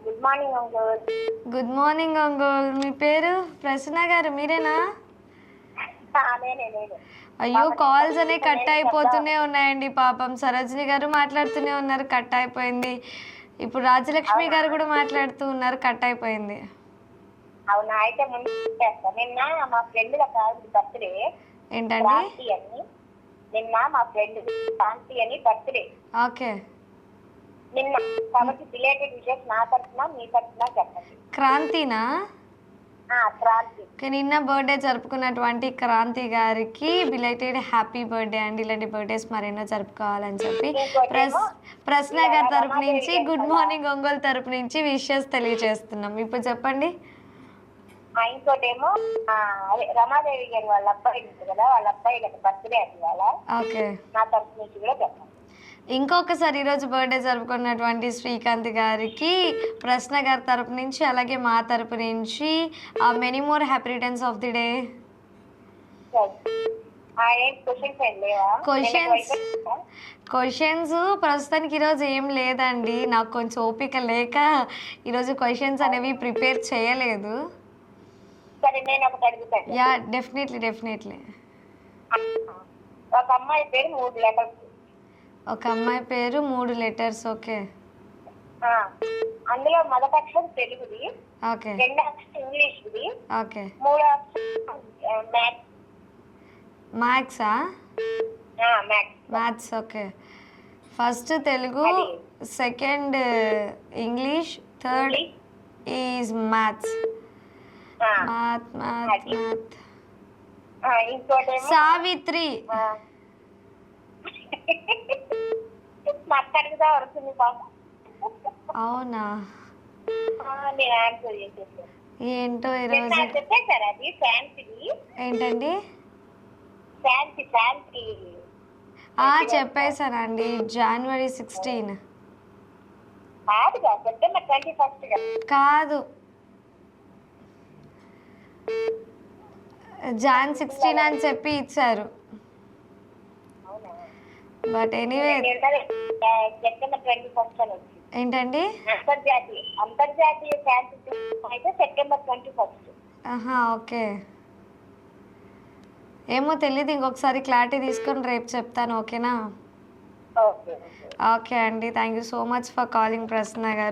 Good morning uncle. Good morning uncle. మీ పేరు? ప్రసన్న గారు మీరేనా? నేనే. అయ్యో, కాల్స్ అనే కట్ అయిపోతూనే ఉన్నాయండి. పాపం సరోజిని గారు మాట్లాడుతూనే ఉన్నారు, కట్ అయిపోయింది. ఇప్పుడు రాజలక్ష్మి గారు కూడా మాట్లాడుతూ ఉన్నారు, కట్ అయిపోయింది. అవునా, అయితే ముందు చేస్తా. నిన్న మా ఫ్రెండ్ బర్త్డే. ఏంటండి? క్రాంతి అని. నిన్న మా ఫ్రెండ్ క్రాంతి అని బర్త్డే. ఓకే. నిన్న కాబట్టి రిలేటెడ్ విషయస్ నా తరఫున మీ తరఫున చెప్పండి. క్రాంతినా? క్రాంతి. నిన్న బర్త్డే జరుపుకున్నటువంటి క్రాంతి గారికి బిలైటెడ్ హ్యాపీ బర్త్డే అండి. ఇలాంటి బర్త్డేస్ మరెన్నో జరుపుకోవాలని చెప్పి ప్రశ్న గారి తరపు నుంచి, గుడ్ మార్నింగ్ ఒంగోలు తరపు నుంచి విషెస్ తెలియజేస్తున్నాం. ఇప్పుడు చెప్పండి. ఇంకోటేమో రమాదేవి గారి వాళ్ళ అబ్బాయి ఉంటుంది కదా, వాళ్ళ అబ్బాయి గారి బర్త్డే అది వాళ్ళ. ఓకే. నా తరపు నుంచి కూడా చెప్పండి. ఇంకొకసారి ఈరోజు బర్త్డే జరుపుకున్నటువంటి శ్రీకాంత్ గారికి ప్రశ్న గారి తరపు నుంచి, అలాగే మా తరపు నుంచి many more happy returns of the day. Questions ప్రస్తుతానికి ఈరోజు ఏం లేదండి, నాకు కొంచెం ఓపిక లేక ఈరోజు క్వశ్చన్స్ అనేవి ప్రిపేర్ చేయలేదు. Yeah, definitely. ఒక అమ్మాయి పేరు 3 లెటర్స్. ఒక అమ్మాయి పేరు 3 లెటర్స్. ఓకే. అందులో మొదటి అక్షరం తెలుగుది, ఓకే. రెండో అక్షరం ఇంగ్లీష్ది, ఓకే. మూడో అక్షరం మ్యాథ్సా? Maths. Okay. First Telugu, second English, third is maths. Savitri. అవునా? ఏంటో ఈరోజు ఏంటండి చెప్పేశానండి. January 16. కాదు, Jan 16 అని చెప్పి ఇచ్చారు. But anyway. సెప్టెంబర్ 21 ఏంటండి? అంతర్జాతీయ క్యాన్సర్ అయితే సెప్టెంబర్ 21. ఓకే. ఏమో తెలీదు, ఇంకొకసారి క్లారిటీ తీసుకొని రేపు చెప్తాను. ఓకేనా? ఓకే అండి. Thank you so much for calling Prasanna గారు.